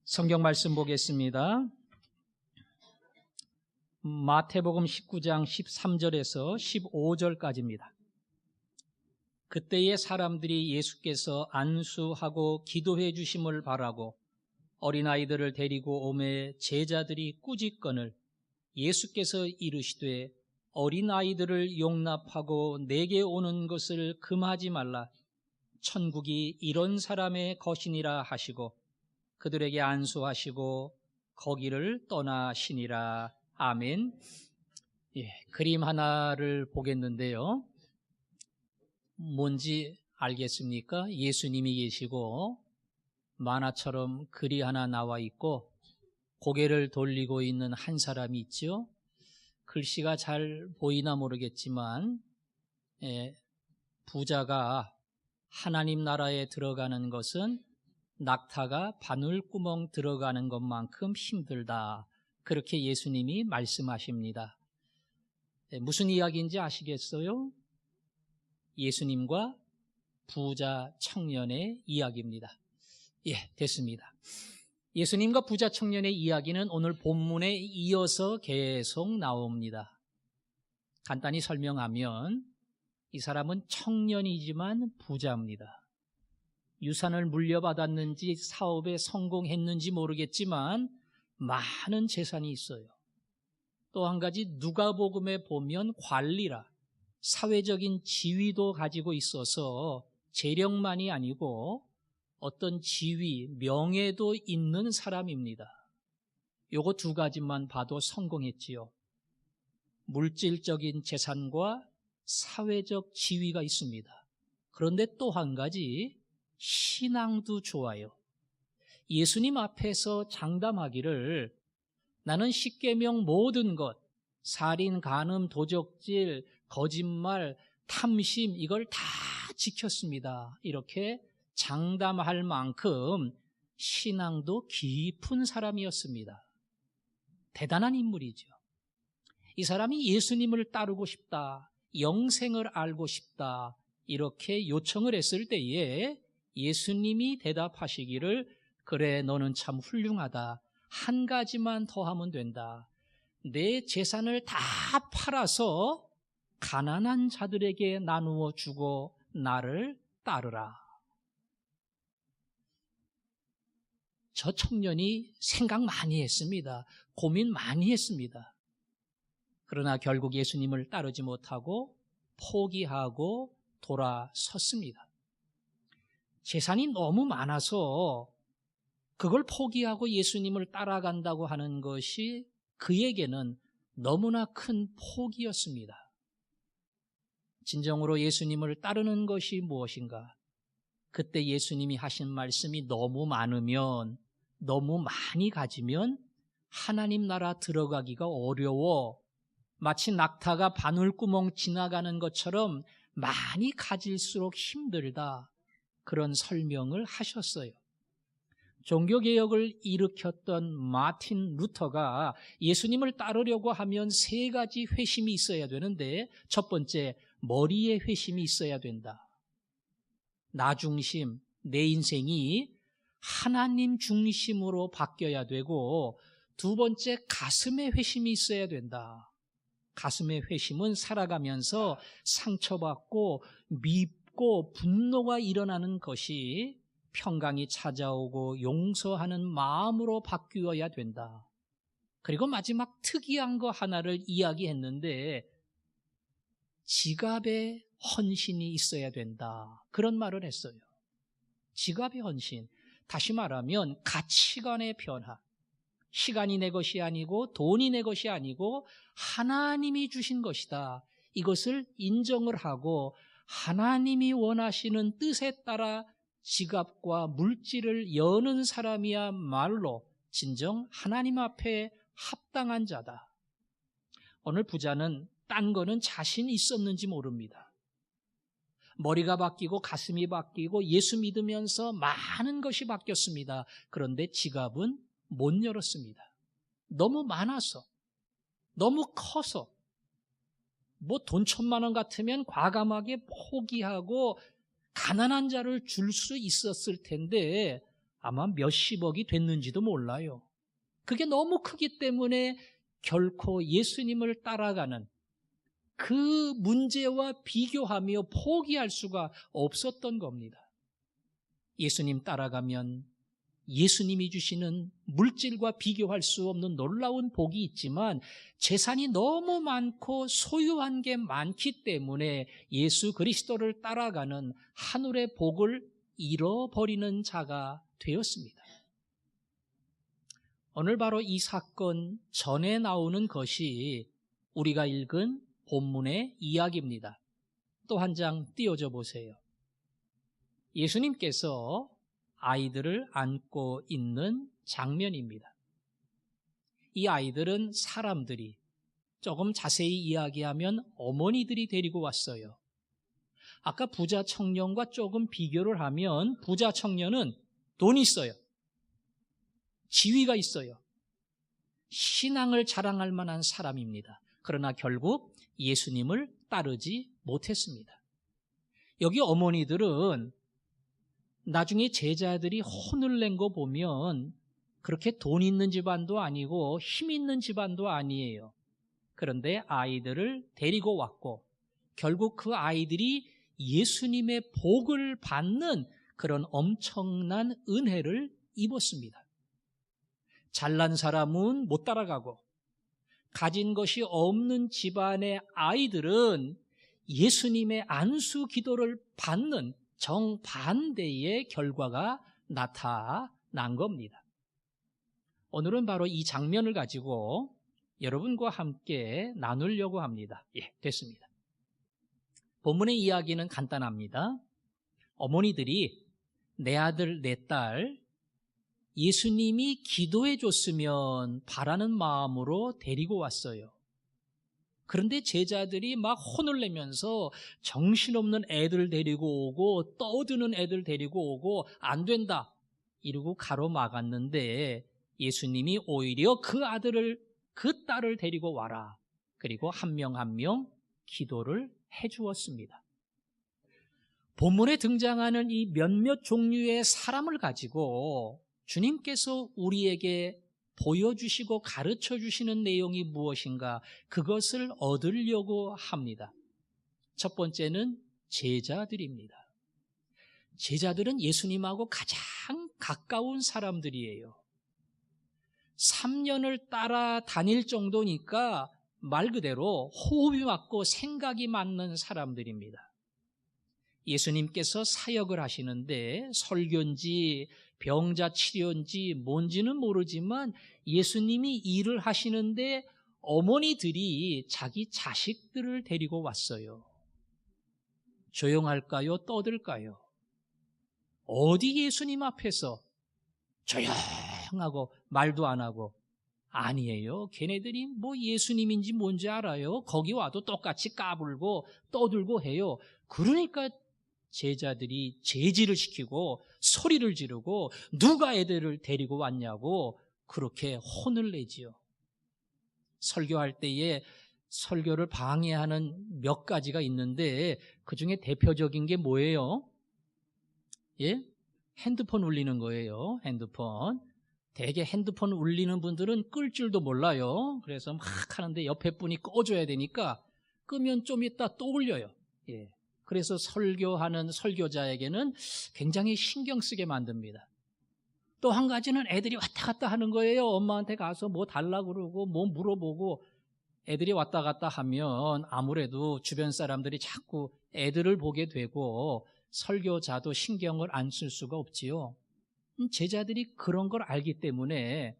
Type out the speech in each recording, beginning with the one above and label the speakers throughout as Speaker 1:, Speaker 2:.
Speaker 1: 성경 말씀 보겠습니다. 마태복음 19장 13절에서 15절까지입니다. 그때의 사람들이 예수께서 안수하고 기도해 주심을 바라고 어린아이들을 데리고 오매 제자들이 꾸짖거늘 예수께서 이르시되 어린아이들을 용납하고 내게 오는 것을 금하지 말라. 천국이 이런 사람의 것이니라 하시고 그들에게 안수하시고 거기를 떠나시니라. 아멘. 그림 하나를 보겠는데요. 뭔지 알겠습니까? 예수님이 계시고 만화처럼 글이 하나 나와 있고 고개를 돌리고 있는 한 사람이 있죠. 글씨가 잘 보이나 모르겠지만 부자가 하나님 나라에 들어가는 것은 낙타가 바늘구멍 들어가는 것만큼 힘들다. 그렇게 예수님이 말씀하십니다. 무슨 이야기인지 아시겠어요? 예수님과 부자 청년의 이야기입니다. 됐습니다. 예수님과 부자 청년의 이야기는 오늘 본문에 이어서 계속 나옵니다. 간단히 설명하면 이 사람은 청년이지만 부자입니다. 유산을 물려받았는지 사업에 성공했는지 모르겠지만 많은 재산이 있어요. 또 한 가지 누가복음에 보면 관리라 사회적인 지위도 가지고 있어서 재력만이 아니고 어떤 지위, 명예도 있는 사람입니다. 요거 두 가지만 봐도 성공했지요. 물질적인 재산과 사회적 지위가 있습니다. 그런데 또 한 가지 신앙도 좋아요. 예수님 앞에서 장담하기를 나는 십계명 모든 것, 살인, 간음, 도적질, 거짓말, 탐심 이걸 다 지켰습니다. 이렇게 장담할 만큼 신앙도 깊은 사람이었습니다. 대단한 인물이죠. 이 사람이 예수님을 따르고 싶다, 영생을 알고 싶다 이렇게 요청을 했을 때에 예수님이 대답하시기를 그래 너는 참 훌륭하다. 한 가지만 더 하면 된다. 내 재산을 다 팔아서 가난한 자들에게 나누어 주고 나를 따르라. 저 청년이 생각 많이 했습니다. 고민 많이 했습니다. 그러나 결국 예수님을 따르지 못하고 포기하고 돌아섰습니다. 재산이 너무 많아서 그걸 포기하고 예수님을 따라간다고 하는 것이 그에게는 너무나 큰 포기였습니다. 진정으로 예수님을 따르는 것이 무엇인가? 그때 예수님이 하신 말씀이 너무 많으면, 너무 많이 가지면 하나님 나라 들어가기가 어려워. 마치 낙타가 바늘구멍 지나가는 것처럼 많이 가질수록 힘들다. 그런 설명을 하셨어요. 종교개혁을 일으켰던 마틴 루터가 예수님을 따르려고 하면 세 가지 회심이 있어야 되는데 첫 번째, 머리에 회심이 있어야 된다. 나 중심, 내 인생이 하나님 중심으로 바뀌어야 되고 두 번째, 가슴에 회심이 있어야 된다. 가슴의 회심은 살아가면서 상처받고 밉고 분노가 일어나는 것이 평강이 찾아오고 용서하는 마음으로 바뀌어야 된다. 그리고 마지막 특이한 거 하나를 이야기했는데 지갑에 헌신이 있어야 된다. 그런 말을 했어요. 지갑의 헌신. 다시 말하면 가치관의 변화. 시간이 내 것이 아니고 돈이 내 것이 아니고 하나님이 주신 것이다. 이것을 인정을 하고 하나님이 원하시는 뜻에 따라 지갑과 물질을 여는 사람이야말로 진정 하나님 앞에 합당한 자다. 오늘 부자는 딴 거는 자신 있었는지 모릅니다. 머리가 바뀌고 가슴이 바뀌고 예수 믿으면서 많은 것이 바뀌었습니다. 그런데 지갑은 못 열었습니다. 너무 많아서, 너무 커서, 돈 1,000만 원 같으면 과감하게 포기하고 가난한 자를 줄 수 있었을 텐데 아마 몇십억이 됐는지도 몰라요. 그게 너무 크기 때문에 결코 예수님을 따라가는 그 문제와 비교하며 포기할 수가 없었던 겁니다. 예수님 따라가면 예수님이 주시는 물질과 비교할 수 없는 놀라운 복이 있지만 재산이 너무 많고 소유한 게 많기 때문에 예수 그리스도를 따라가는 하늘의 복을 잃어버리는 자가 되었습니다. 오늘 바로 이 사건 전에 나오는 것이 우리가 읽은 본문의 이야기입니다. 또 한 장 띄워줘 보세요. 예수님께서 아이들을 안고 있는 장면입니다. 이 아이들은 사람들이, 조금 자세히 이야기하면 어머니들이 데리고 왔어요. 아까 부자 청년과 조금 비교를 하면 부자 청년은 돈이 있어요. 지위가 있어요. 신앙을 자랑할 만한 사람입니다. 그러나 결국 예수님을 따르지 못했습니다. 여기 어머니들은 나중에 제자들이 혼을 낸 거 보면 그렇게 돈 있는 집안도 아니고 힘 있는 집안도 아니에요. 그런데 아이들을 데리고 왔고 결국 그 아이들이 예수님의 복을 받는 그런 엄청난 은혜를 입었습니다. 잘난 사람은 못 따라가고 가진 것이 없는 집안의 아이들은 예수님의 안수 기도를 받는 정반대의 결과가 나타난 겁니다. 오늘은 바로 이 장면을 가지고 여러분과 함께 나누려고 합니다. 됐습니다. 본문의 이야기는 간단합니다. 어머니들이 내 아들, 내 딸 예수님이 기도해 줬으면 바라는 마음으로 데리고 왔어요. 그런데 제자들이 막 혼을 내면서 정신없는 애들 데리고 오고 떠드는 애들 데리고 오고 안 된다 이러고 가로막았는데 예수님이 오히려 그 아들을, 그 딸을 데리고 와라. 그리고 한 명 한 명 기도를 해 주었습니다. 본문에 등장하는 이 몇몇 종류의 사람을 가지고 주님께서 우리에게 보여주시고 가르쳐 주시는 내용이 무엇인가, 그것을 얻으려고 합니다. 첫 번째는 제자들입니다. 제자들은 예수님하고 가장 가까운 사람들이에요. 3년을 따라다닐 정도니까 말 그대로 호흡이 맞고 생각이 맞는 사람들입니다. 예수님께서 사역을 하시는데 설교인지 병자 치료인지 뭔지는 모르지만 예수님이 일을 하시는데 어머니들이 자기 자식들을 데리고 왔어요. 조용할까요? 떠들까요? 어디 예수님 앞에서 조용하고 말도 안 하고, 아니에요. 걔네들이 뭐 예수님인지 뭔지 알아요. 거기 와도 똑같이 까불고 떠들고 해요. 그러니까 제자들이 제지를 시키고 소리를 지르고 누가 애들을 데리고 왔냐고 그렇게 혼을 내지요. 설교할 때에 설교를 방해하는 몇 가지가 있는데 그 중에 대표적인 게 뭐예요? 핸드폰 울리는 거예요. 핸드폰. 대개 핸드폰 울리는 분들은 끌 줄도 몰라요. 그래서 막 하는데 옆에 분이 꺼줘야 되니까 끄면 좀 있다 또 울려요. 그래서 설교하는 설교자에게는 굉장히 신경 쓰게 만듭니다. 또 한 가지는 애들이 왔다 갔다 하는 거예요. 엄마한테 가서 뭐 달라고 그러고 뭐 물어보고, 애들이 왔다 갔다 하면 아무래도 주변 사람들이 자꾸 애들을 보게 되고 설교자도 신경을 안 쓸 수가 없지요. 제자들이 그런 걸 알기 때문에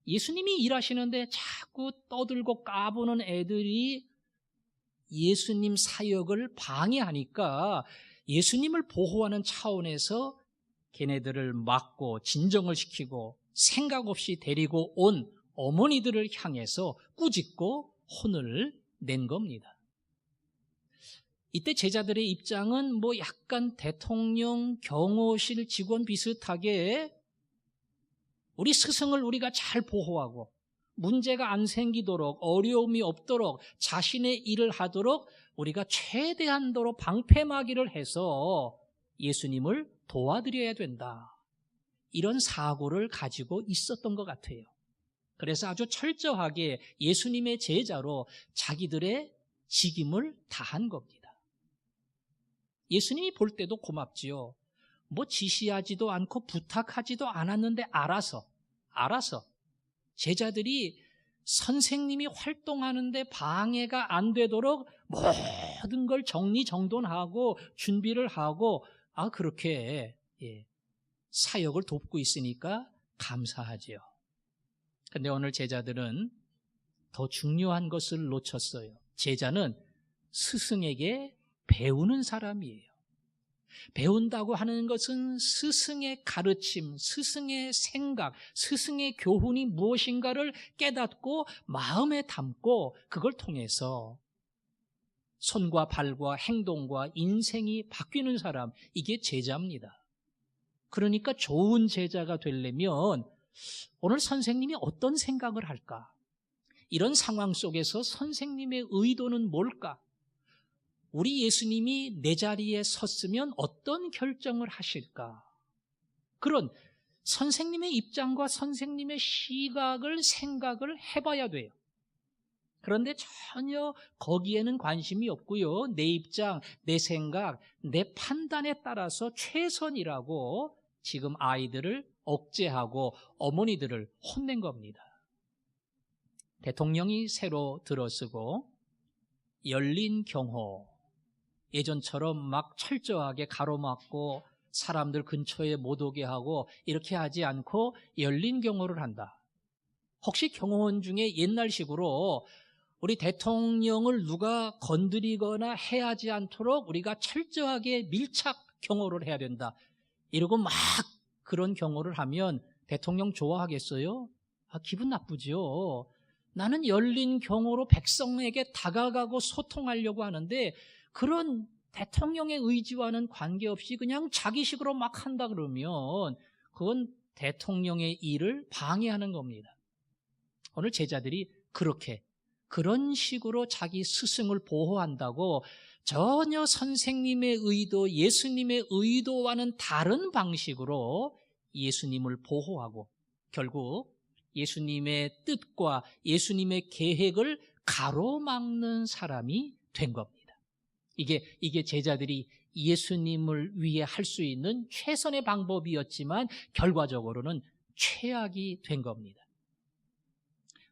Speaker 1: 예수님이 일하시는데 자꾸 떠들고 까부는 애들이 예수님 사역을 방해하니까 예수님을 보호하는 차원에서 걔네들을 막고 진정을 시키고 생각 없이 데리고 온 어머니들을 향해서 꾸짖고 혼을 낸 겁니다. 이때 제자들의 입장은 뭐 약간 대통령, 경호실 직원 비슷하게 우리 스승을 우리가 잘 보호하고 문제가 안 생기도록, 어려움이 없도록, 자신의 일을 하도록 우리가 최대한도로 방패막이를 해서 예수님을 도와드려야 된다. 이런 사고를 가지고 있었던 것 같아요. 그래서 아주 철저하게 예수님의 제자로 자기들의 직임을 다한 겁니다. 예수님이 볼 때도 고맙지요. 뭐 지시하지도 않고 부탁하지도 않았는데 알아서 제자들이 선생님이 활동하는데 방해가 안 되도록 모든 걸 정리정돈하고 준비를 하고 그렇게 사역을 돕고 있으니까 감사하지요. 근데 오늘 제자들은 더 중요한 것을 놓쳤어요. 제자는 스승에게 배우는 사람이에요. 배운다고 하는 것은 스승의 가르침, 스승의 생각, 스승의 교훈이 무엇인가를 깨닫고 마음에 담고 그걸 통해서 손과 발과 행동과 인생이 바뀌는 사람, 이게 제자입니다. 그러니까 좋은 제자가 되려면 오늘 선생님이 어떤 생각을 할까? 이런 상황 속에서 선생님의 의도는 뭘까? 우리 예수님이 내 자리에 섰으면 어떤 결정을 하실까? 그런 선생님의 입장과 선생님의 시각을 생각을 해봐야 돼요. 그런데 전혀 거기에는 관심이 없고요. 내 입장, 내 생각, 내 판단에 따라서 최선이라고 지금 아이들을 억제하고 어머니들을 혼낸 겁니다. 대통령이 새로 들어서고 열린 경호, 예전처럼 막 철저하게 가로막고 사람들 근처에 못 오게 하고 이렇게 하지 않고 열린 경호를 한다. 혹시 경호원 중에 옛날식으로 우리 대통령을 누가 건드리거나 해하지 않도록 우리가 철저하게 밀착 경호를 해야 된다, 이러고 막 그런 경호를 하면 대통령 좋아하겠어요? 기분 나쁘죠. 나는 열린 경호로 백성에게 다가가고 소통하려고 하는데 그런 대통령의 의지와는 관계없이 그냥 자기식으로 막 한다 그러면 그건 대통령의 일을 방해하는 겁니다. 오늘 제자들이 그런 식으로 자기 스승을 보호한다고 전혀 선생님의 의도, 예수님의 의도와는 다른 방식으로 예수님을 보호하고 결국 예수님의 뜻과 예수님의 계획을 가로막는 사람이 된 겁니다. 이게 제자들이 예수님을 위해 할 수 있는 최선의 방법이었지만 결과적으로는 최악이 된 겁니다.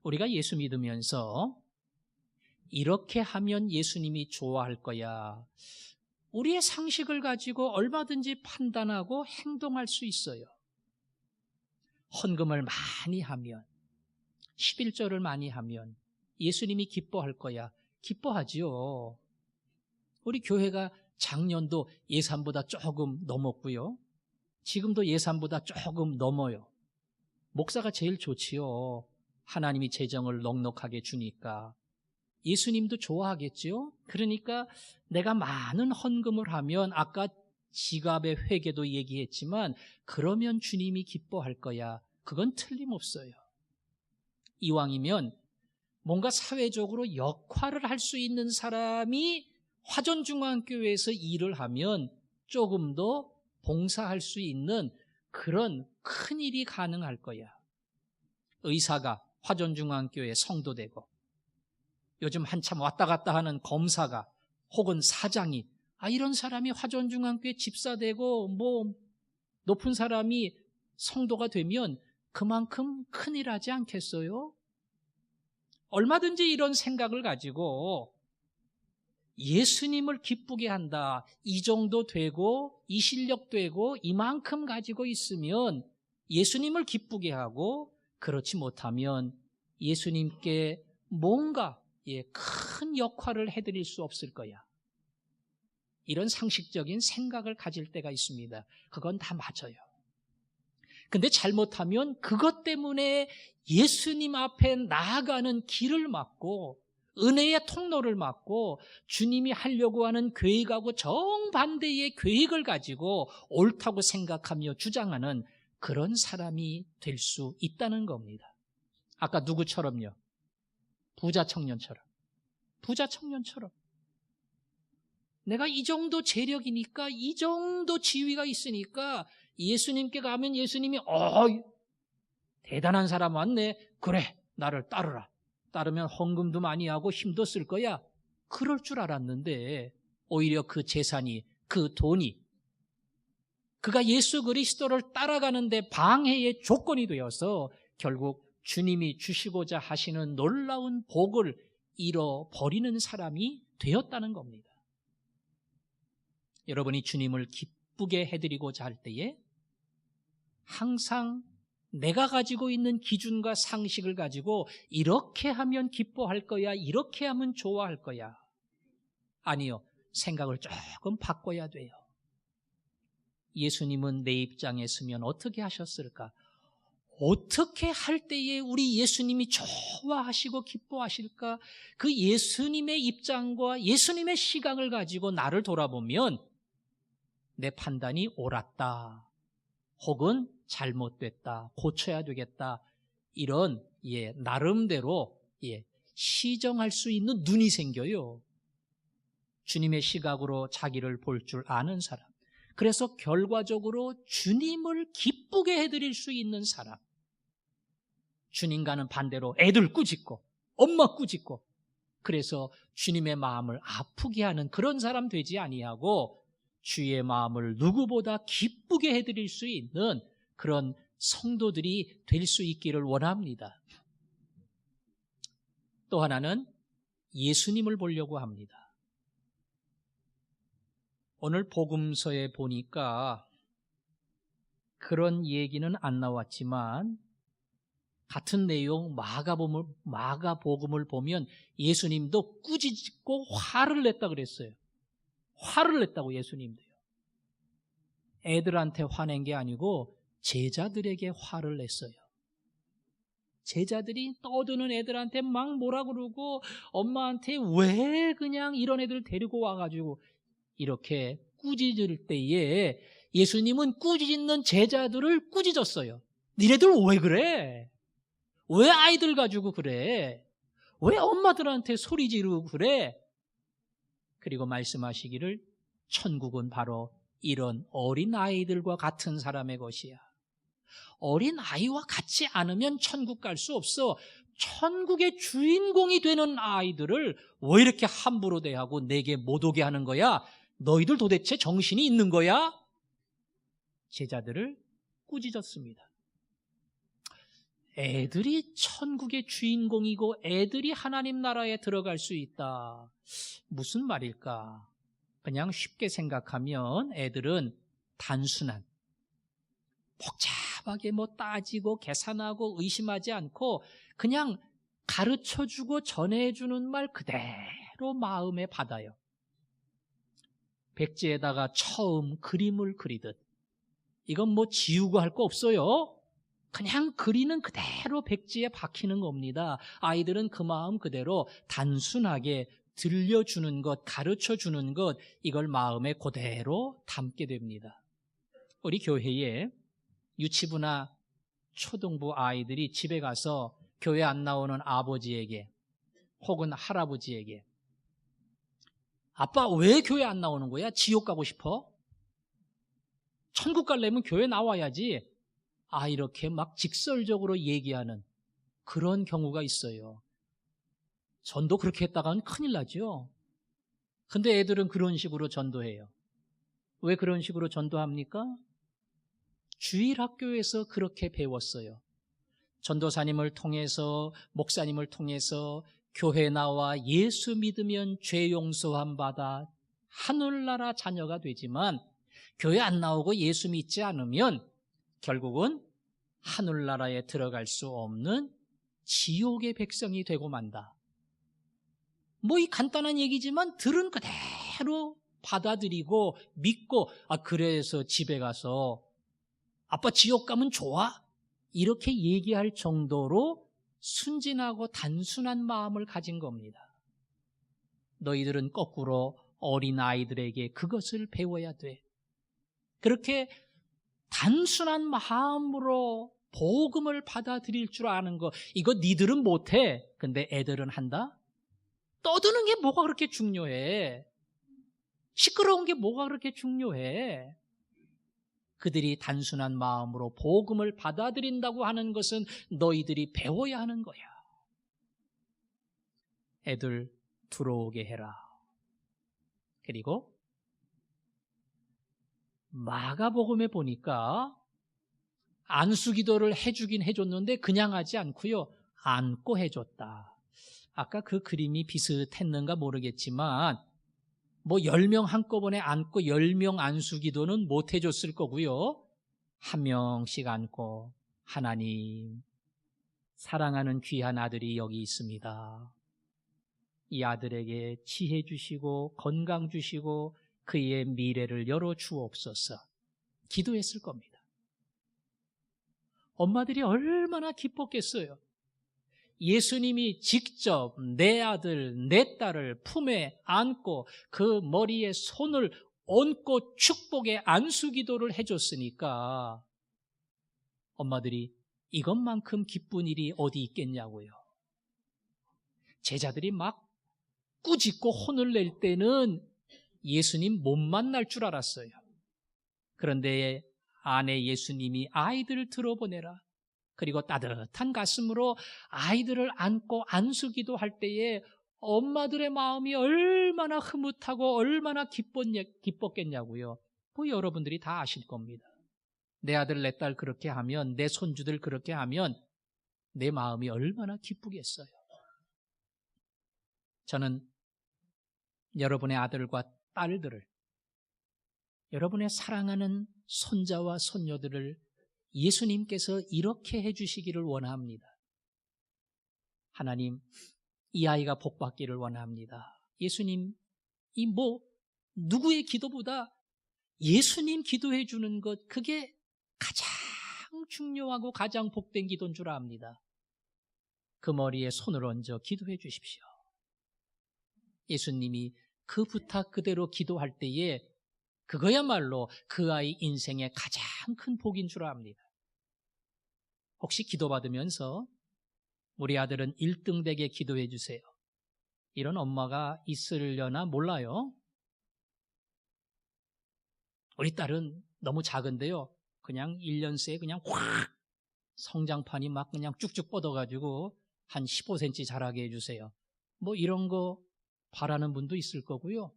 Speaker 1: 우리가 예수 믿으면서 이렇게 하면 예수님이 좋아할 거야, 우리의 상식을 가지고 얼마든지 판단하고 행동할 수 있어요. 헌금을 많이 하면, 11조를 많이 하면 예수님이 기뻐할 거야. 기뻐하지요. 우리 교회가 작년도 예산보다 조금 넘었고요. 지금도 예산보다 조금 넘어요. 목사가 제일 좋지요. 하나님이 재정을 넉넉하게 주니까. 예수님도 좋아하겠지요. 그러니까 내가 많은 헌금을 하면 아까 지갑의 회개도 얘기했지만 그러면 주님이 기뻐할 거야. 그건 틀림없어요. 이왕이면 뭔가 사회적으로 역할을 할 수 있는 사람이 화전중앙교회에서 일을 하면 조금 더 봉사할 수 있는 그런 큰 일이 가능할 거야. 의사가 화전중앙교회 성도 되고, 요즘 한참 왔다 갔다 하는 검사가 혹은 사장이 이런 사람이 화전중앙교회 집사 되고 뭐 높은 사람이 성도가 되면 그만큼 큰일 하지 않겠어요? 얼마든지 이런 생각을 가지고 예수님을 기쁘게 한다, 이 정도 되고 이 실력 되고 이만큼 가지고 있으면 예수님을 기쁘게 하고, 그렇지 못하면 예수님께 뭔가 큰 역할을 해드릴 수 없을 거야. 이런 상식적인 생각을 가질 때가 있습니다. 그건 다 맞아요. 근데 잘못하면 그것 때문에 예수님 앞에 나아가는 길을 막고 은혜의 통로를 막고 주님이 하려고 하는 계획하고 정반대의 계획을 가지고 옳다고 생각하며 주장하는 그런 사람이 될 수 있다는 겁니다. 아까 누구처럼요? 부자 청년처럼. 내가 이 정도 재력이니까, 이 정도 지위가 있으니까 예수님께 가면 예수님이 대단한 사람 왔네. 그래, 나를 따르라. 따르면 헌금도 많이 하고 힘도 쓸 거야. 그럴 줄 알았는데 오히려 그 재산이, 그 돈이 그가 예수 그리스도를 따라가는데 방해의 조건이 되어서 결국 주님이 주시고자 하시는 놀라운 복을 잃어버리는 사람이 되었다는 겁니다. 여러분이 주님을 기쁘게 해드리고자 할 때에 항상 내가 가지고 있는 기준과 상식을 가지고 이렇게 하면 기뻐할 거야, 이렇게 하면 좋아할 거야. 아니요, 생각을 조금 바꿔야 돼요. 예수님은 내 입장에 서면 어떻게 하셨을까? 어떻게 할 때에 우리 예수님이 좋아하시고 기뻐하실까? 그 예수님의 입장과 예수님의 시각을 가지고 나를 돌아보면 내 판단이 옳았다, 혹은 잘못됐다, 고쳐야 되겠다, 이런 나름대로 시정할 수 있는 눈이 생겨요. 주님의 시각으로 자기를 볼 줄 아는 사람, 그래서 결과적으로 주님을 기쁘게 해드릴 수 있는 사람. 주님과는 반대로 애들 꾸짖고 엄마 꾸짖고 그래서 주님의 마음을 아프게 하는 그런 사람 되지 아니하고 주의 마음을 누구보다 기쁘게 해드릴 수 있는 그런 성도들이 될 수 있기를 원합니다. 또 하나는 예수님을 보려고 합니다. 오늘 복음서에 보니까 그런 얘기는 안 나왔지만 같은 내용 마가복음을 보면 예수님도 꾸짖고 화를 냈다 그랬어요. 화를 냈다고 예수님도요. 애들한테 화낸 게 아니고 제자들에게 화를 냈어요. 제자들이 떠드는 애들한테 막 뭐라 그러고 엄마한테 왜 그냥 이런 애들 데리고 와가지고 이렇게 꾸짖을 때에 예수님은 꾸짖는 제자들을 꾸짖었어요. 니네들 왜 그래? 왜 아이들 가지고 그래? 왜 엄마들한테 소리 지르고 그래? 그리고 말씀하시기를 천국은 바로 이런 어린 아이들과 같은 사람의 것이야. 어린 아이와 같지 않으면 천국 갈 수 없어. 천국의 주인공이 되는 아이들을 왜 이렇게 함부로 대하고 내게 못 오게 하는 거야? 너희들 도대체 정신이 있는 거야? 제자들을 꾸짖었습니다. 애들이 천국의 주인공이고 애들이 하나님 나라에 들어갈 수 있다. 무슨 말일까? 그냥 쉽게 생각하면 애들은 단순한, 복잡하게 따지고 계산하고 의심하지 않고 그냥 가르쳐주고 전해주는 말 그대로 마음에 받아요. 백지에다가 처음 그림을 그리듯. 이건 지우고 할 거 없어요. 그냥 그리는 그대로 백지에 박히는 겁니다. 아이들은 그 마음 그대로 단순하게 들려주는 것, 가르쳐주는 것, 이걸 마음에 그대로 담게 됩니다. 우리 교회에 유치부나 초등부 아이들이 집에 가서 교회 안 나오는 아버지에게 혹은 할아버지에게 아빠 왜 교회 안 나오는 거야? 지옥 가고 싶어? 천국 가려면 교회 나와야지. 이렇게 막 직설적으로 얘기하는 그런 경우가 있어요. 전도 그렇게 했다가는 큰일 나죠. 근데 애들은 그런 식으로 전도해요. 왜 그런 식으로 전도합니까? 주일학교에서 그렇게 배웠어요. 전도사님을 통해서, 목사님을 통해서 교회 나와 예수 믿으면 죄 용서함 받아 하늘나라 자녀가 되지만 교회 안 나오고 예수 믿지 않으면 결국은 하늘나라에 들어갈 수 없는 지옥의 백성이 되고 만다. 이 간단한 얘기지만 들은 그대로 받아들이고 믿고 그래서 집에 가서 아빠 지옥 가면 좋아? 이렇게 얘기할 정도로 순진하고 단순한 마음을 가진 겁니다. 너희들은 거꾸로 어린아이들에게 그것을 배워야 돼. 그렇게 단순한 마음으로 복음을 받아들일 줄 아는 거, 이거 니들은 못해. 근데 애들은 한다? 떠드는 게 뭐가 그렇게 중요해? 시끄러운 게 뭐가 그렇게 중요해? 그들이 단순한 마음으로 복음을 받아들인다고 하는 것은 너희들이 배워야 하는 거야. 애들 들어오게 해라. 그리고 마가복음에 보니까 안수기도를 해주긴 해줬는데 그냥 하지 않고요, 안고 해줬다. 아까 그 그림이 비슷했는가 모르겠지만 뭐 10명 한꺼번에 안고 10명 안수기도는 못 해줬을 거고요. 한 명씩 안고, 하나님, 사랑하는 귀한 아들이 여기 있습니다. 이 아들에게 지혜 주시고 건강 주시고 그의 미래를 열어 주옵소서. 기도했을 겁니다. 엄마들이 얼마나 기뻤겠어요. 예수님이 직접 내 아들, 내 딸을 품에 안고 그 머리에 손을 얹고 축복의 안수기도를 해줬으니까 엄마들이 이것만큼 기쁜 일이 어디 있겠냐고요. 제자들이 막 꾸짖고 혼을 낼 때는 예수님 못 만날 줄 알았어요. 그런데 아내 예수님이 아이들을 들어보내라. 그리고 따뜻한 가슴으로 아이들을 안고 안수기도 할 때에 엄마들의 마음이 얼마나 흐뭇하고 얼마나 기뻤겠냐고요. 뭐 여러분들이 다 아실 겁니다. 내 아들 내 딸 그렇게 하면, 내 손주들 그렇게 하면 내 마음이 얼마나 기쁘겠어요. 저는 여러분의 아들과 딸들을, 여러분의 사랑하는 손자와 손녀들을 예수님께서 이렇게 해주시기를 원합니다. 하나님, 이 아이가 복받기를 원합니다. 예수님, 누구의 기도보다 예수님 기도해 주는 것, 그게 가장 중요하고 가장 복된 기도인 줄 압니다. 그 머리에 손을 얹어 기도해 주십시오. 예수님이 그 부탁 그대로 기도할 때에 그거야말로 그 아이 인생의 가장 큰 복인 줄 압니다. 혹시 기도받으면서 우리 아들은 1등 되게 기도해 주세요, 이런 엄마가 있으려나 몰라요. 우리 딸은 너무 작은데요, 그냥 1년 새에 그냥 확 성장판이 막 그냥 쭉쭉 뻗어가지고 한 15cm 자라게 해주세요. 뭐 이런 거 바라는 분도 있을 거고요.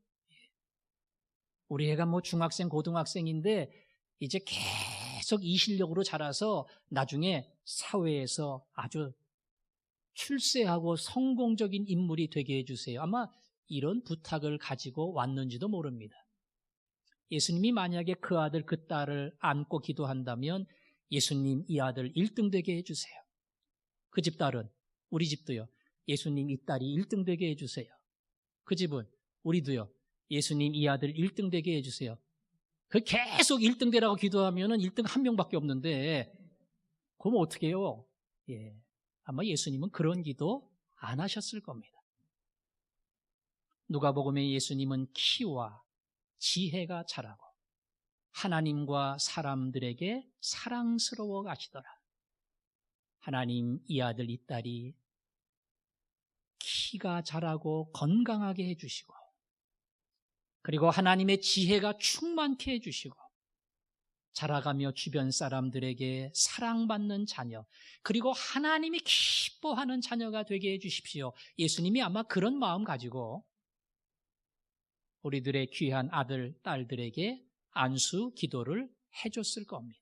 Speaker 1: 우리 애가 뭐 중학생, 고등학생인데 이제 계속 이 실력으로 자라서 나중에 사회에서 아주 출세하고 성공적인 인물이 되게 해주세요. 아마 이런 부탁을 가지고 왔는지도 모릅니다. 예수님이 만약에 그 아들, 그 딸을 안고 기도한다면 예수님 이 아들 1등 되게 해주세요. 그 집 딸은, 우리 집도요, 예수님 이 딸이 1등 되게 해주세요. 그 집은, 우리도요, 예수님 이 아들 1등 되게 해주세요. 그 계속 1등 되라고 기도하면 1등 한 명밖에 없는데 그럼 어떻게 해요? 예, 아마 예수님은 그런 기도 안 하셨을 겁니다. 누가복음에 예수님은 키와 지혜가 자라고 하나님과 사람들에게 사랑스러워 가시더라. 하나님, 이 아들, 이 딸이 키가 자라고 건강하게 해주시고, 그리고 하나님의 지혜가 충만케 해주시고, 자라가며 주변 사람들에게 사랑받는 자녀, 그리고 하나님이 기뻐하는 자녀가 되게 해주십시오. 예수님이 아마 그런 마음 가지고 우리들의 귀한 아들, 딸들에게 안수 기도를 해줬을 겁니다.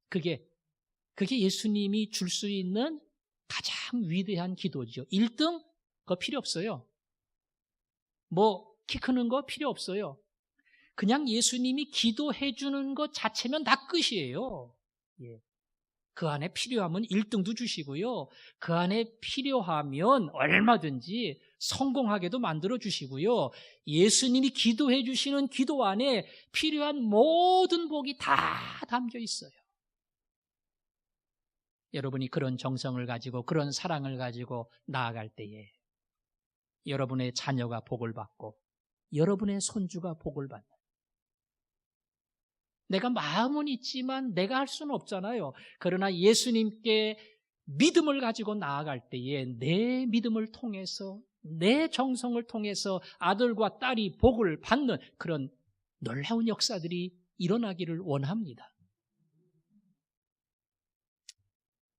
Speaker 1: 그게 예수님이 줄 수 있는 가장 위대한 기도죠. 1등? 그거 필요 없어요. 키 크는 거 필요 없어요. 그냥 예수님이 기도해 주는 것 자체면 다 끝이에요. 예. 그 안에 필요하면 1등도 주시고요. 그 안에 필요하면 얼마든지 성공하게도 만들어 주시고요. 예수님이 기도해 주시는 기도 안에 필요한 모든 복이 다 담겨 있어요. 여러분이 그런 정성을 가지고, 그런 사랑을 가지고 나아갈 때에 여러분의 자녀가 복을 받고 여러분의 손주가 복을 받는, 내가 마음은 있지만 내가 할 수는 없잖아요. 그러나 예수님께 믿음을 가지고 나아갈 때에 내 믿음을 통해서, 내 정성을 통해서 아들과 딸이 복을 받는 그런 놀라운 역사들이 일어나기를 원합니다.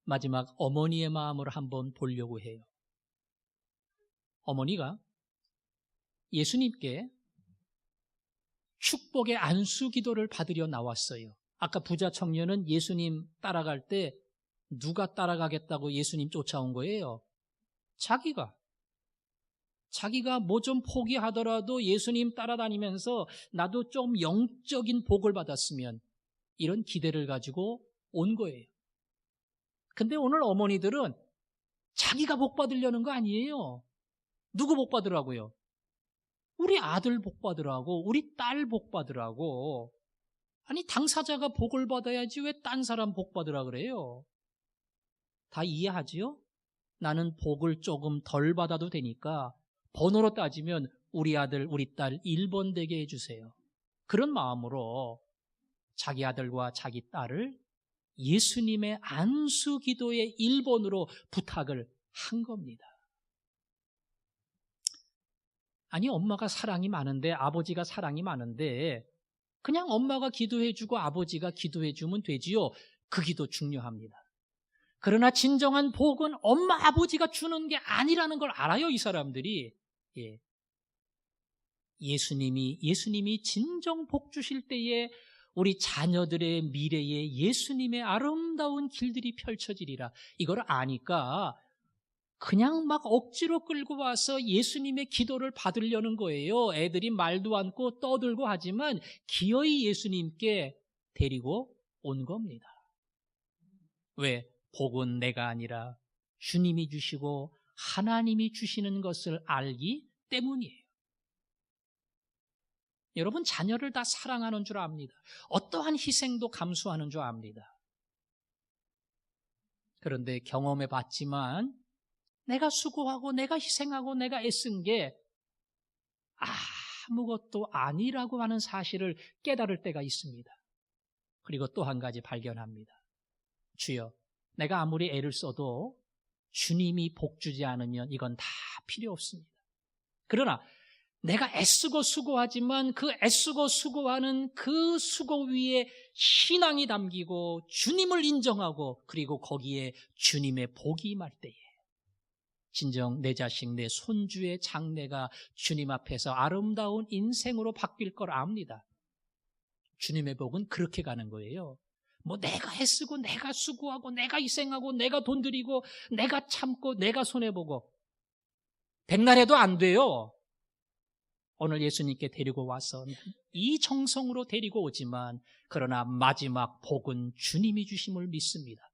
Speaker 1: 마지막 어머니의 마음을 한번 보려고 해요. 어머니가 예수님께 축복의 안수 기도를 받으려 나왔어요. 아까 부자 청년은 예수님 따라갈 때 누가 따라가겠다고 예수님 쫓아온 거예요? 자기가 뭐 좀 포기하더라도 예수님 따라다니면서 나도 좀 영적인 복을 받았으면, 이런 기대를 가지고 온 거예요. 근데 오늘 어머니들은 자기가 복 받으려는 거 아니에요. 누구 복 받으라고요? 우리 아들 복 받으라고, 우리 딸 복 받으라고. 아니, 당사자가 복을 받아야지 왜 딴 사람 복 받으라 그래요? 다 이해하지요? 나는 복을 조금 덜 받아도 되니까 번호로 따지면 우리 아들, 우리 딸 1번 되게 해주세요. 그런 마음으로 자기 아들과 자기 딸을 예수님의 안수 기도의 1번으로 부탁을 한 겁니다. 아니, 엄마가 사랑이 많은데, 아버지가 사랑이 많은데 그냥 엄마가 기도해주고 아버지가 기도해주면 되지요. 그 기도 중요합니다. 그러나 진정한 복은 엄마, 아버지가 주는 게 아니라는 걸 알아요, 이 사람들이. 예. 예수님이 진정 복 주실 때에 우리 자녀들의 미래에 예수님의 아름다운 길들이 펼쳐지리라. 이걸 아니까 그냥 막 억지로 끌고 와서 예수님의 기도를 받으려는 거예요. 애들이 말도 않고 떠들고 하지만 기어이 예수님께 데리고 온 겁니다. 왜? 복은 내가 아니라 주님이 주시고 하나님이 주시는 것을 알기 때문이에요. 여러분, 자녀를 다 사랑하는 줄 압니다. 어떠한 희생도 감수하는 줄 압니다. 그런데 경험해 봤지만 내가 수고하고 내가 희생하고 내가 애쓴 게 아무것도 아니라고 하는 사실을 깨달을 때가 있습니다. 그리고 또 한 가지 발견합니다. 주여, 내가 아무리 애를 써도 주님이 복 주지 않으면 이건 다 필요 없습니다. 그러나 내가 애쓰고 수고하지만 그 애쓰고 수고하는 그 수고 위에 신앙이 담기고 주님을 인정하고 그리고 거기에 주님의 복이 임할 때에 진정 내 자식, 내 손주의 장래가 주님 앞에서 아름다운 인생으로 바뀔 걸 압니다. 주님의 복은 그렇게 가는 거예요. 뭐 내가 애쓰고 내가 수고하고 내가 희생하고 내가 돈 들이고 내가 참고 내가 손해보고 백날 해도 안 돼요. 오늘 예수님께 데리고 와서 이 정성으로 데리고 오지만 그러나 마지막 복은 주님이 주심을 믿습니다.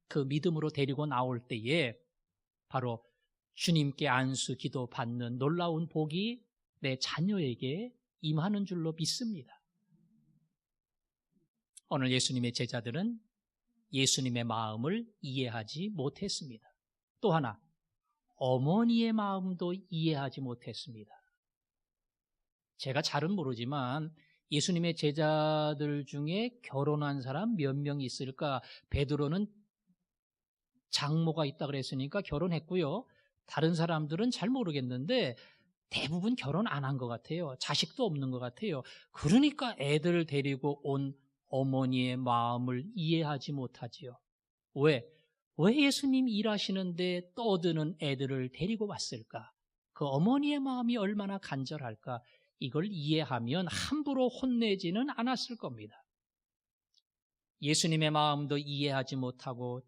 Speaker 1: 그 믿음으로 데리고 나올 때에 바로 주님께 안수 기도 받는 놀라운 복이 내 자녀에게 임하는 줄로 믿습니다. 오늘 예수님의 제자들은 예수님의 마음을 이해하지 못했습니다. 또 하나, 어머니의 마음도 이해하지 못했습니다. 제가 잘은 모르지만 예수님의 제자들 중에 결혼한 사람 몇 명 있을까? 베드로는 장모가 있다 그랬으니까 결혼했고요. 다른 사람들은 잘 모르겠는데 대부분 결혼 안 한 것 같아요. 자식도 없는 것 같아요. 그러니까 애들 데리고 온 어머니의 마음을 이해하지 못하지요. 왜 예수님 일하시는데 떠드는 애들을 데리고 왔을까? 그 어머니의 마음이 얼마나 간절할까? 이걸 이해하면 함부로 혼내지는 않았을 겁니다. 예수님의 마음도 이해하지 못하고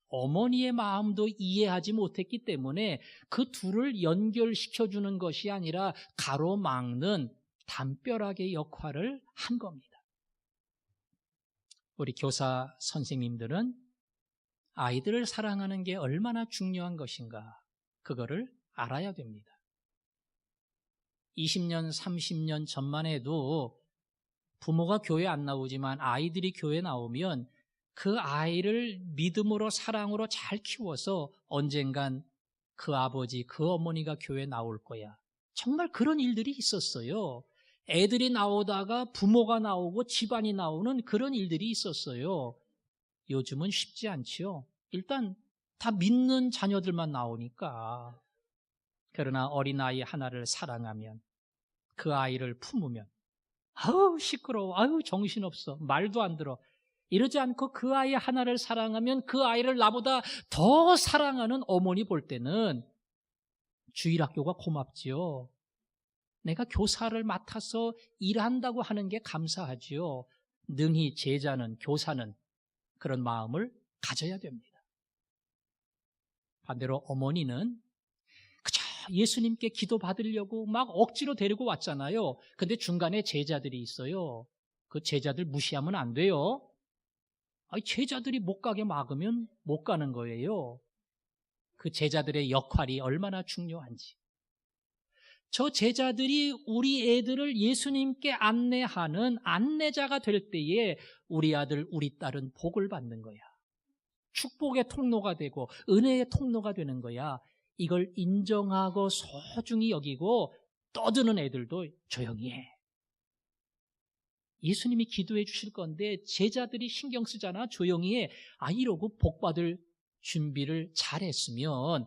Speaker 1: 어머니의 마음도 이해하지 못했기 때문에 그 둘을 연결시켜주는 것이 아니라 가로막는 담벼락의 역할을 한 겁니다. 우리 교사 선생님들은 아이들을 사랑하는 게 얼마나 중요한 것인가, 그거를 알아야 됩니다. 20년, 30년 전만 해도 부모가 교회 안 나오지만 아이들이 교회 나오면 그 아이를 믿음으로 사랑으로 잘 키워서 언젠간 그 아버지, 그 어머니가 교회 나올 거야. 정말 그런 일들이 있었어요. 애들이 나오다가 부모가 나오고 집안이 나오는 그런 일들이 있었어요. 요즘은 쉽지 않지요. 일단 다 믿는 자녀들만 나오니까. 그러나 어린아이 하나를 사랑하면, 그 아이를 품으면 아우 시끄러워, 아우 정신없어, 말도 안 들어, 이러지 않고 그 아이 하나를 사랑하면 그 아이를 나보다 더 사랑하는 어머니 볼 때는 주일학교가 고맙지요. 내가 교사를 맡아서 일한다고 하는 게 감사하지요. 능히 제자는, 교사는 그런 마음을 가져야 됩니다. 반대로 어머니는 그저 예수님께 기도 받으려고 막 억지로 데리고 왔잖아요. 근데 중간에 제자들이 있어요. 그 제자들 무시하면 안 돼요. 아니, 제자들이 못 가게 막으면 못 가는 거예요. 그 제자들의 역할이 얼마나 중요한지. 저 제자들이 우리 애들을 예수님께 안내하는 안내자가 될 때에 우리 아들, 우리 딸은 복을 받는 거야. 축복의 통로가 되고 은혜의 통로가 되는 거야. 이걸 인정하고 소중히 여기고 떠드는 애들도 조용히 해. 예수님이 기도해 주실 건데 제자들이 신경 쓰잖아. 조용히 해. 이러고 복 받을 준비를 잘했으면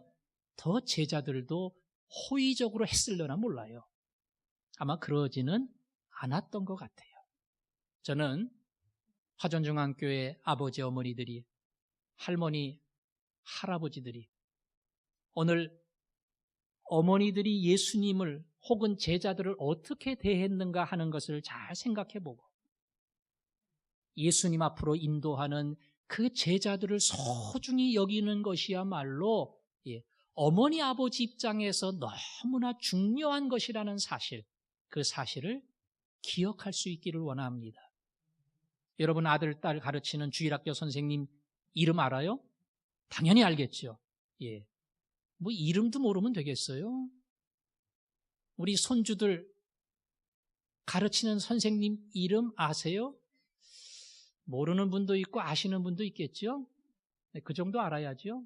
Speaker 1: 더 제자들도 호의적으로 했을려나 몰라요. 아마 그러지는 않았던 것 같아요. 저는 화전중앙교회 아버지 어머니들이, 할머니 할아버지들이 오늘 어머니들이 예수님을 혹은 제자들을 어떻게 대했는가 하는 것을 잘 생각해보고 예수님 앞으로 인도하는 그 제자들을 소중히 여기는 것이야말로 어머니 아버지 입장에서 너무나 중요한 것이라는 사실, 그 사실을 기억할 수 있기를 원합니다. 여러분 아들, 딸 가르치는 주일학교 선생님 이름 알아요? 당연히 알겠죠. 뭐 이름도 모르면 되겠어요? 우리 손주들 가르치는 선생님 이름 아세요? 모르는 분도 있고 아시는 분도 있겠죠? 그 정도 알아야죠.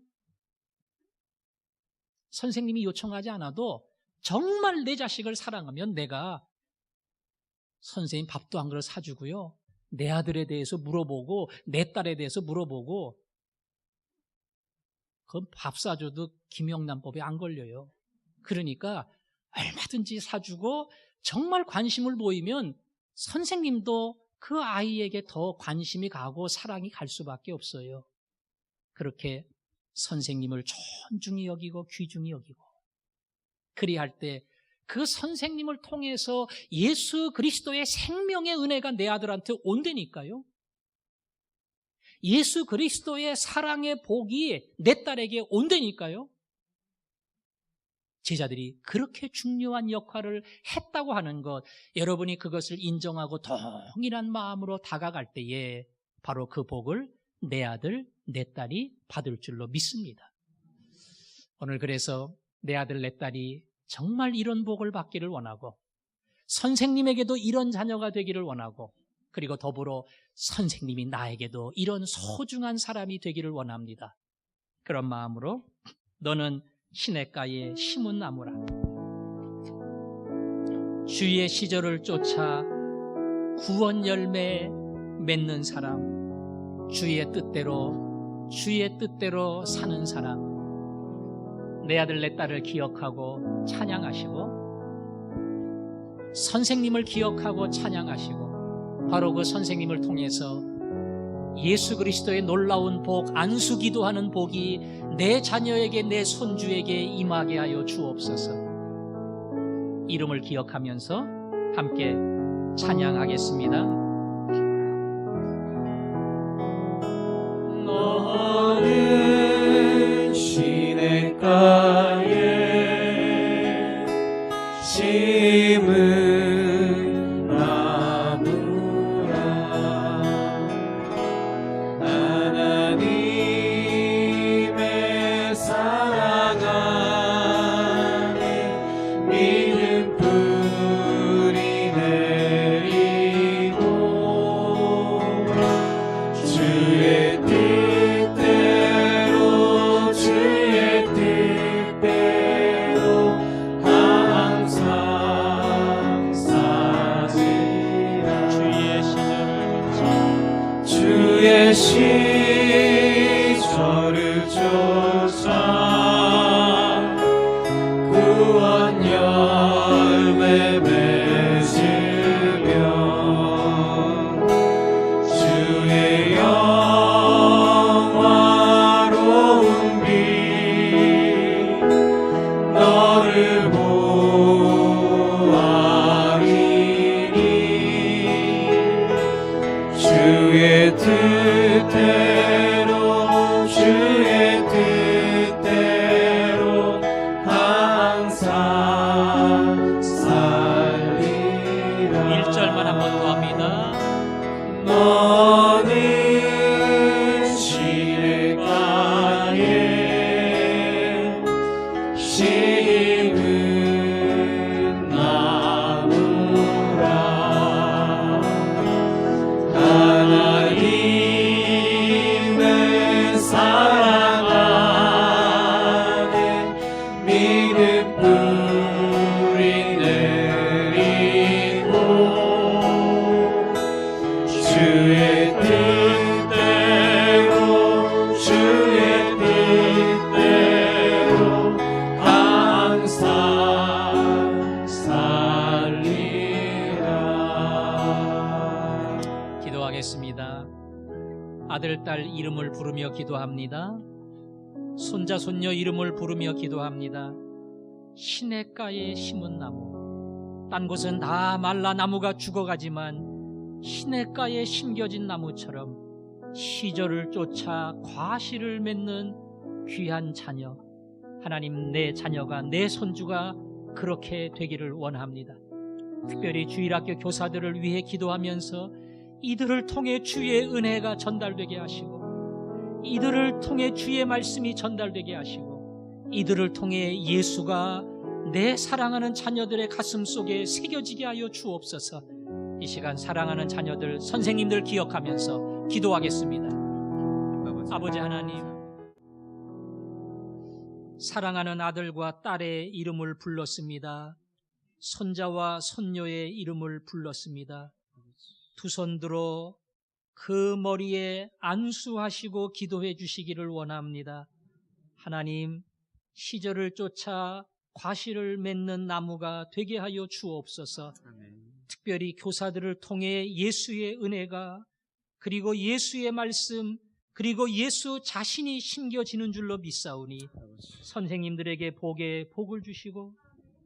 Speaker 1: 선생님이 요청하지 않아도 정말 내 자식을 사랑하면 내가 선생님 밥도 한 그릇 사주고요, 내 아들에 대해서 물어보고 내 딸에 대해서 물어보고, 그건 밥 사줘도 김영란법에 안 걸려요. 그러니까 얼마든지 사주고 정말 관심을 보이면 선생님도 그 아이에게 더 관심이 가고 사랑이 갈 수밖에 없어요. 그렇게 선생님을 존중히 여기고 귀중히 여기고, 그리할 때 그 선생님을 통해서 예수 그리스도의 생명의 은혜가 내 아들한테 온다니까요. 예수 그리스도의 사랑의 복이 내 딸에게 온다니까요. 제자들이 그렇게 중요한 역할을 했다고 하는 것, 여러분이 그것을 인정하고 동일한 마음으로 다가갈 때에 바로 그 복을 내 아들, 내 딸이 받을 줄로 믿습니다. 오늘 그래서 내 아들, 내 딸이 정말 이런 복을 받기를 원하고, 선생님에게도 이런 자녀가 되기를 원하고, 그리고 더불어 선생님이 나에게도 이런 소중한 사람이 되기를 원합니다. 그런 마음으로 너는 시냇가에 심은 나무라. 주의 시절을 쫓아 구원 열매 맺는 사람, 주의 뜻대로 사는 사람, 내 아들 내 딸을 기억하고 찬양하시고 선생님을 기억하고 찬양하시고 바로 그 선생님을 통해서 예수 그리스도의 놀라운 복, 안수 기도하는 복이 내 자녀에게, 내 손주에게 임하게 하여 주옵소서. 이름을 기억하면서 함께 찬양하겠습니다.
Speaker 2: 너는 시냇가에 심은 나무라. 하나님의 사랑 안에 믿음 뿌리 내리고 뜻대로 주의 뜻대로 항상 살리라.
Speaker 1: 1절만 한 번 더 합니다.
Speaker 2: 너는 시냇가에 심은 나무라. 하나님을 사랑하는 믿음 뿌리 내리고 주의 뜻대로 주의 뜻대로 항상 살리라.
Speaker 1: 기도하겠습니다. 아들, 딸 이름을 부르며 기도합니다. 손자, 손녀 이름을 부르며 기도합니다. 시냇가에 심은 나무, 딴 곳은 다 말라 나무가 죽어가지만 시냇가에 심겨진 나무처럼 시절을 쫓아 과실을 맺는 귀한 자녀, 하나님, 내 자녀가, 내 손주가 그렇게 되기를 원합니다. 특별히 주일학교 교사들을 위해 기도하면서 이들을 통해 주의 은혜가 전달되게 하시고, 이들을 통해 주의 말씀이 전달되게 하시고, 이들을 통해 예수가 내 사랑하는 자녀들의 가슴 속에 새겨지게 하여 주옵소서. 이 시간 사랑하는 자녀들, 선생님들 기억하면서 기도하겠습니다. 아버지 하나님, 사랑하는 아들과 딸의 이름을 불렀습니다. 손자와 손녀의 이름을 불렀습니다. 두 손 들어 그 머리에 안수하시고 기도해 주시기를 원합니다. 하나님, 시절을 쫓아 과실을 맺는 나무가 되게 하여 주옵소서. 특별히 교사들을 통해 예수의 은혜가, 그리고 예수의 말씀, 그리고 예수 자신이 심겨지는 줄로 믿사오니 선생님들에게 복을 주시고,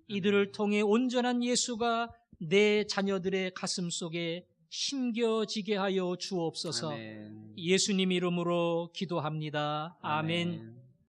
Speaker 1: 이들을 통해 온전한 예수가 내 자녀들의 가슴 속에 심겨지게 하여 주옵소서.
Speaker 2: 아멘.
Speaker 1: 예수님 이름으로 기도합니다. 아멘.